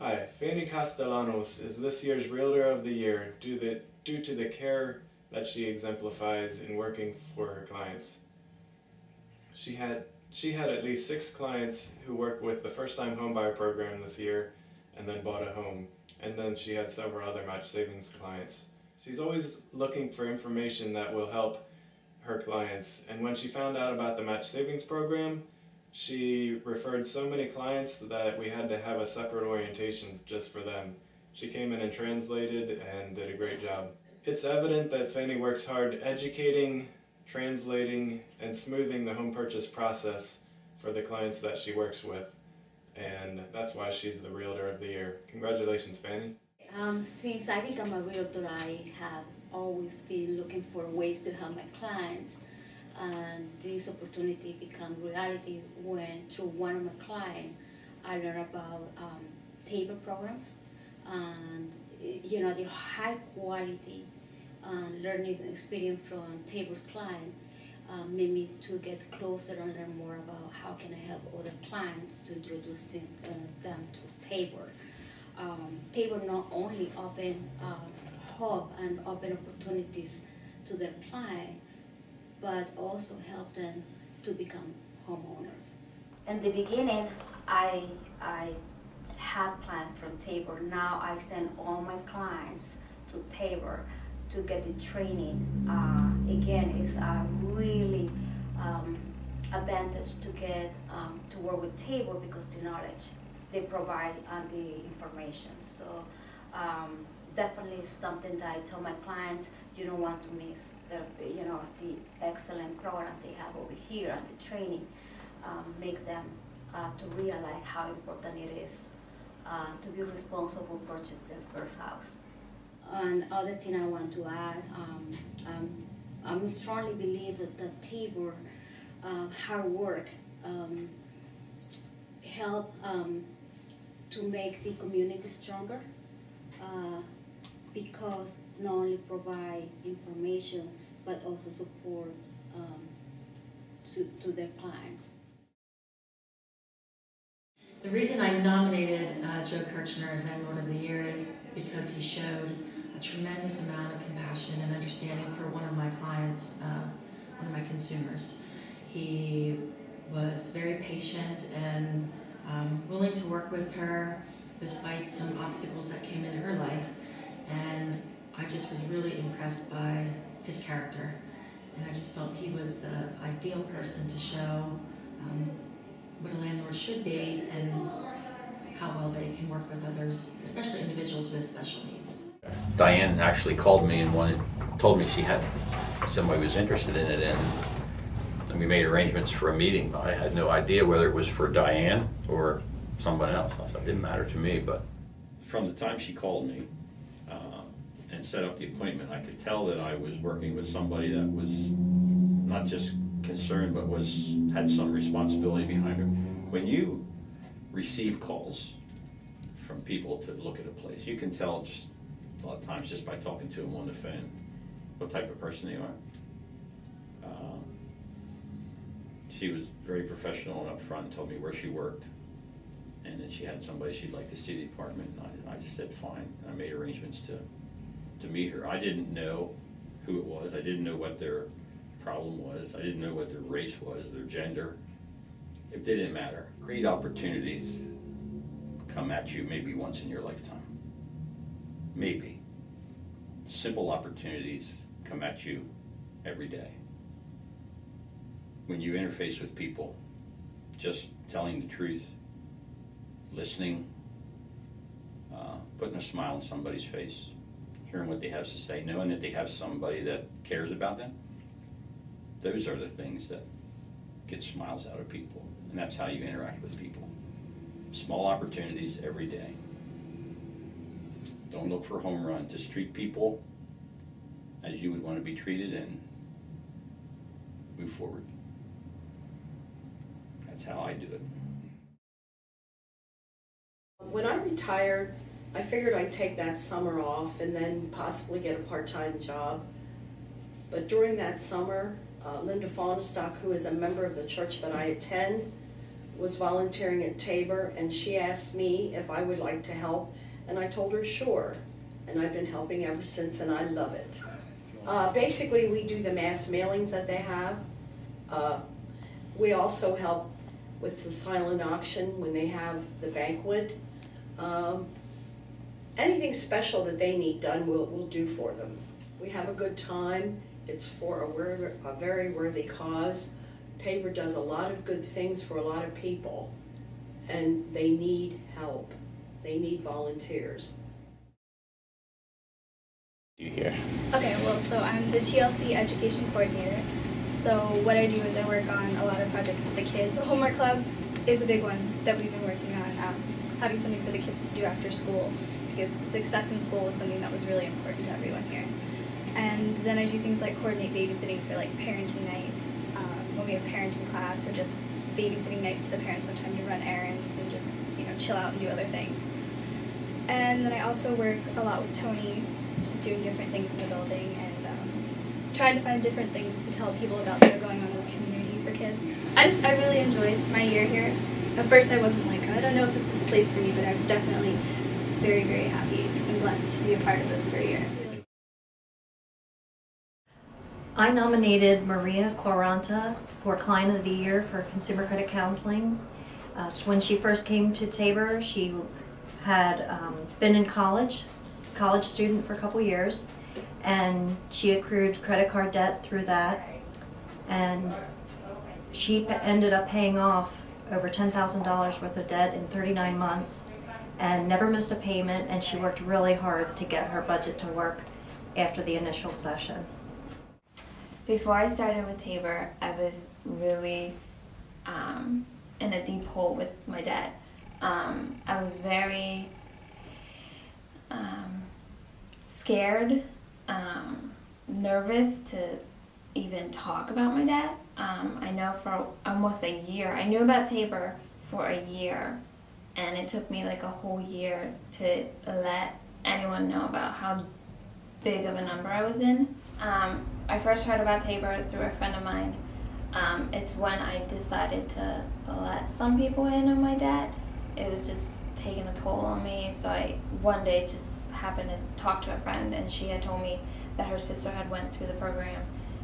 Hi, Fanny Castellanos is this year's Realtor of the Year due to the care that she exemplifies in working for her clients. She had at least 6 clients who worked with the first-time homebuyer program this year and then bought a home, and then she had several other match savings clients. She's always looking for information that will help her clients, and when she found out about the match savings program, she referred so many clients that we had to have a separate orientation just for them. She came in and translated and did a great job. It's evident that Fanny works hard educating, translating, and smoothing the home purchase process for the clients that she works with, and that's why she's the Realtor of the Year. Congratulations, Fanny. Since I became a Realtor, I have always been looking for ways to help my clients. And this opportunity became reality when, through one of my clients, I learned about Tabor programs and the high quality learning experience from Tabor's client made me to get closer and learn more about how can I help other clients to introduce them to Tabor. Tabor not only open hub and open opportunities to their client, but also help them to become homeowners. In the beginning, I had clients from Tabor. Now I send all my clients to Tabor to get the training. Again, it's a really advantage to get to work with Tabor because the knowledge they provide and the information. So definitely something that I tell my clients you don't want to miss. The excellent program they have over here and the training makes them to realize how important it is to be responsible to purchase their first house. And other thing I want to add, I strongly believe that Tabor hard work help to make the community stronger because not only provide information but also support to their clients. The reason I nominated Joe Kirchner as Landlord of the Year is because he showed a tremendous amount of compassion and understanding for one of my clients, one of my consumers. He was very patient and willing to work with her despite some obstacles that came into her life, and I just was really impressed by his character, and I just felt he was the ideal person to show what a landlord should be and how well they can work with others, especially individuals with special needs. Diane actually called me and told me she had somebody was interested in it, and we made arrangements for a meeting. I had no idea whether it was for Diane or someone else. It didn't matter to me, but from the time she called me and set up the appointment, I could tell that I was working with somebody that was not just concerned, but had some responsibility behind her. When you receive calls from people to look at a place, you can tell just a lot of times just by talking to them on the phone what type of person they are. She was very professional and upfront and told me where she worked, and then she had somebody she'd like to see the apartment, and I just said fine. I made arrangements to meet her. I didn't know who it was. I didn't know what their problem was. I didn't know what their race was, their gender. It didn't matter. Great opportunities come at you maybe once in your lifetime. Maybe. Simple opportunities come at you every day. When you interface with people, just telling the truth, listening, putting a smile on somebody's face, hearing what they have to say, knowing that they have somebody that cares about them. Those are the things that get smiles out of people, and that's how you interact with people. Small opportunities every day. Don't look for a home run. Just treat people as you would want to be treated and move forward. That's how I do it. When I retired, I figured I'd take that summer off and then possibly get a part-time job. But during that summer, Linda Faunestock, who is a member of the church that I attend, was volunteering at Tabor, and she asked me if I would like to help, and I told her sure. And I've been helping ever since, and I love it. Basically, we do the mass mailings that they have. We also help with the silent auction when they have the banquet. Anything special that they need done, we'll do for them. We have a good time. It's for a very worthy cause. Tabor does a lot of good things for a lot of people, and they need help. They need volunteers. You here? Okay, well, so I'm the TLC Education Coordinator. So what I do is I work on a lot of projects with the kids. The homework club is a big one that we've been working on, having something for the kids to do after school, because success in school was something that was really important to everyone here. And then I do things like coordinate babysitting for like parenting nights, when we have parenting class, or just babysitting nights so the parents have time to run errands and just, chill out and do other things. And then I also work a lot with Tony, just doing different things in the building and trying to find different things to tell people about that are going on in the community for kids. I really enjoyed my year here. At first I wasn't like, I don't know if this is the place for me, but I was definitely very, very happy and blessed to be a part of this for a year. I nominated Maria Quaranta for Client of the Year for Consumer Credit Counseling. When she first came to Tabor, she had been in college student for a couple years, and she accrued credit card debt through that, and she ended up paying off over $10,000 worth of debt in 39 months and never missed a payment, and she worked really hard to get her budget to work after the initial session. Before I started with Tabor, I was really in a deep hole with my dad. I was very scared, nervous to even talk about my dad. I know for almost a year, I knew about Tabor for a year, and it took me like a whole year to let anyone know about how big of a number I was in. I first heard about Tabor through a friend of mine. It's when I decided to let some people in on my dad. It was just taking a toll on me, so I one day just happened to talk to a friend, and she had told me that her sister had went through the program,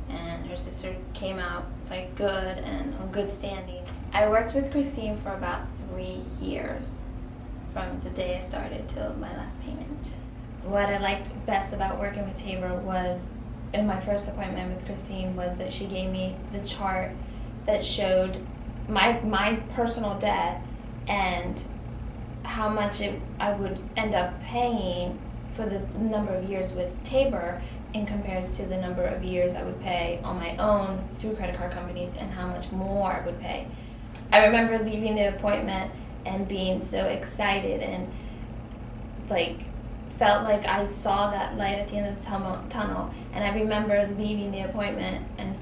and her sister came out like good and on good standing. I worked with Christine for about 3 years, from the day I started till my last payment. What I liked best about working with Tabor was, in my first appointment with Christine, was that she gave me the chart that showed my personal debt and how much I would end up paying for the number of years with Tabor in comparison to the number of years I would pay on my own through credit card companies, and how much more I would pay. I remember leaving the appointment and being so excited and felt like I saw that light at the end of the tunnel. And I remember leaving the appointment, and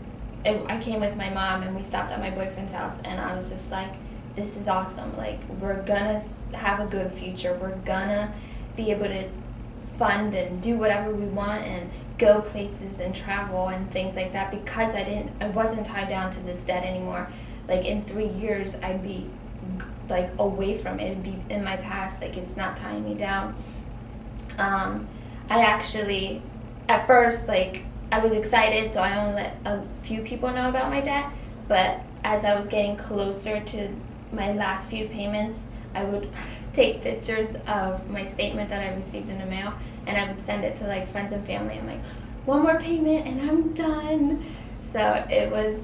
I came with my mom, and we stopped at my boyfriend's house, and I was just like, this is awesome. Like, we're gonna have a good future. We're gonna be able to fund and do whatever we want and go places and travel and things like that, because I wasn't tied down to this debt anymore. Like, in 3 years, I'd be away from it. It'd be in my past. Like, it's not tying me down. I actually, at first, I was excited, so I only let a few people know about my debt, but as I was getting closer to my last few payments, I would take pictures of my statement that I received in the mail, and I would send it to friends and family. I'm like, one more payment and I'm done. So it was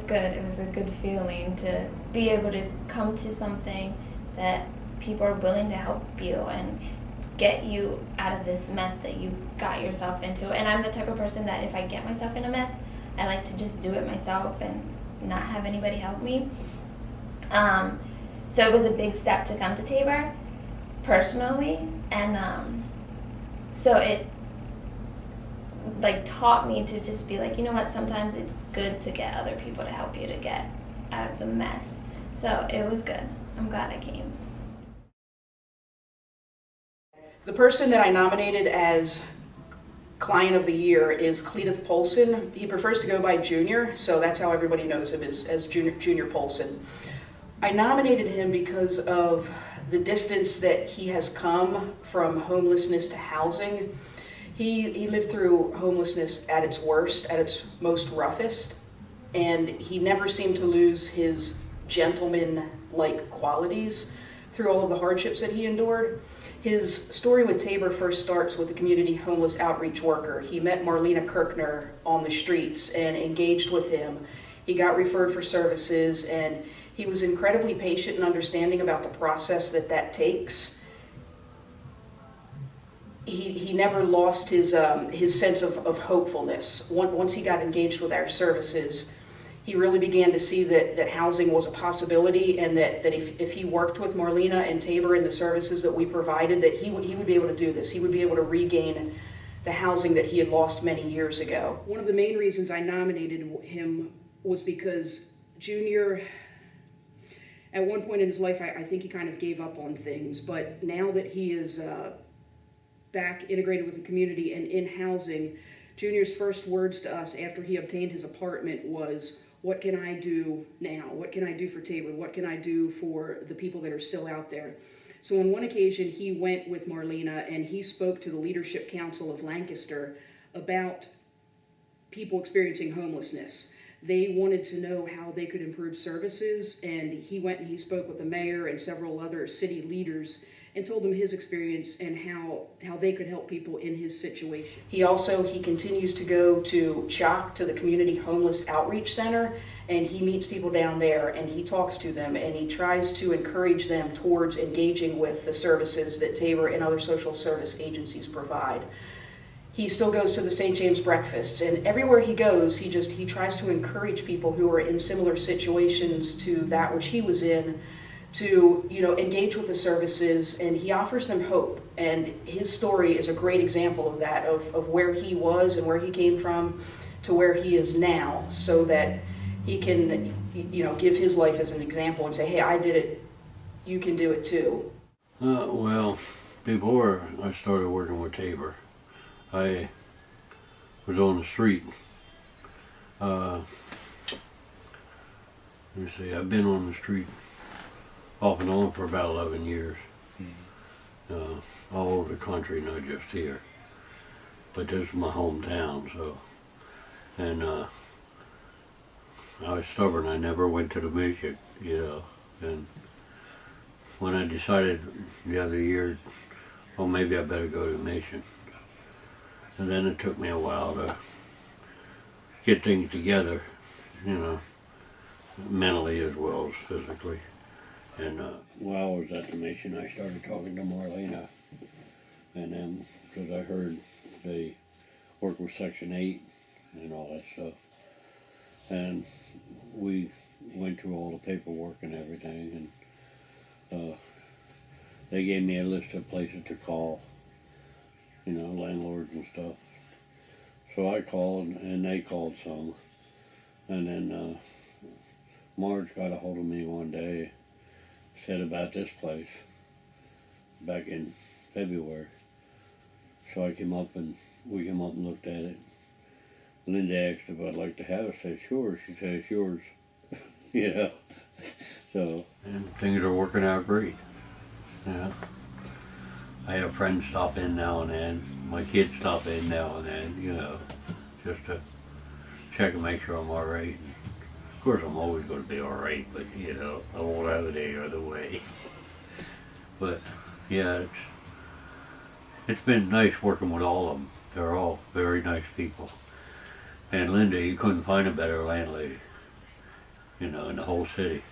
good. It was a good feeling to be able to come to something that people are willing to help you, and get you out of this mess that you got yourself into. And I'm the type of person that if I get myself in a mess, I like to just do it myself and not have anybody help me. So it was a big step to come to Tabor, personally, and so it like taught me to just be like, you know what, sometimes it's good to get other people to help you to get out of the mess. So it was good. I'm glad I came. The person that I nominated as Client of the Year is Cledith Polson. He prefers to go by Junior, so that's how everybody knows him, as Junior Polson. I nominated him because of the distance that he has come from homelessness to housing. He lived through homelessness at its worst, at its most roughest, and he never seemed to lose his gentleman-like qualities through all of the hardships that he endured. His story with Tabor first starts with a community homeless outreach worker. He met Marlena Kirchner on the streets and engaged with him. He got referred for services, and he was incredibly patient and understanding about the process that takes. He never lost his sense of hopefulness. Once he got engaged with our services, he really began to see that housing was a possibility, and that if he worked with Marlena and Tabor and the services that we provided, that he would be able to do this. He would be able to regain the housing that he had lost many years ago. One of the main reasons I nominated him was because Junior, at one point in his life, I think he kind of gave up on things, but now that he is back integrated with the community and in housing, Junior's first words to us after he obtained his apartment was, "What can I do now? What can I do for Tabor? What can I do for the people that are still out there?" So on one occasion, he went with Marlena and he spoke to the Leadership Council of Lancaster about people experiencing homelessness. They wanted to know how they could improve services, and he went and he spoke with the mayor and several other city leaders and told them his experience and how they could help people in his situation. He continues to go to CHOC, to the Community Homeless Outreach Center, and he meets people down there and he talks to them and he tries to encourage them towards engaging with the services that Tabor and other social service agencies provide. He still goes to the St. James breakfasts, and everywhere he goes, he tries to encourage people who are in similar situations to that which he was in to, engage with the services, and he offers them hope. And his story is a great example of that, of where he was and where he came from to where he is now, so that he can, give his life as an example and say, hey, I did it, you can do it too. Well, before I started working with Tabor, I was on the street. Let me see, I've been on the street off and on for about 11 years. All over the country, not just here. But this is my hometown, so. And I was stubborn, I never went to the mission, And when I decided the other year, well, maybe I better go to the mission. And then it took me a while to get things together, mentally as well as physically. And while I was at the mission, I started talking to Marlena, and then because I heard they work with Section 8 and all that stuff, and we went through all the paperwork and everything, and they gave me a list of places to call, landlords and stuff. So I called, and they called some, and then Marge got a hold of me one day, said about this place back in February. So I came up and we came up and looked at it. Linda asked if I'd like to have it. I said, sure. She said, it's yours. So, and things are working out great. I have friends stop in now and then. My kids stop in now and then, just to check and make sure I'm all right. Of course, I'm always going to be all right, but, I won't have it any other way. But, yeah, it's been nice working with all of them. They're all very nice people. And Linda, you couldn't find a better landlady, in the whole city.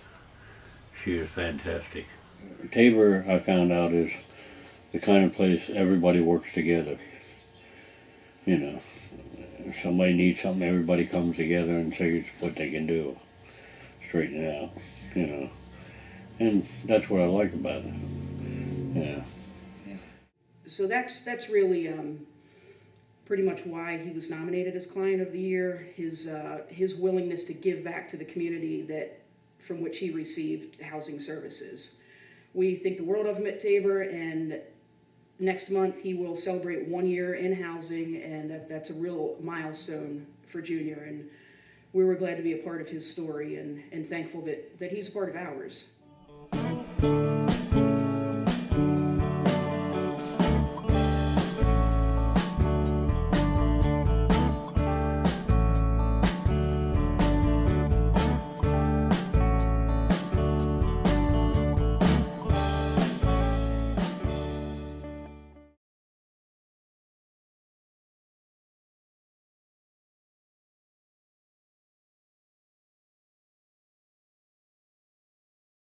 She is fantastic. Tabor, I found out, is the kind of place everybody works together. You know, if somebody needs something, everybody comes together and sees what they can do, straighten it out, you know. And that's what I like about it. Yeah. So that's really pretty much why he was nominated as Client of the Year. His willingness to give back to the community from which he received housing services. We think the world of him at Tabor, and next month he will celebrate 1 year in housing, and that's a real milestone for Junior. And we were glad to be a part of his story, and thankful that he's a part of ours.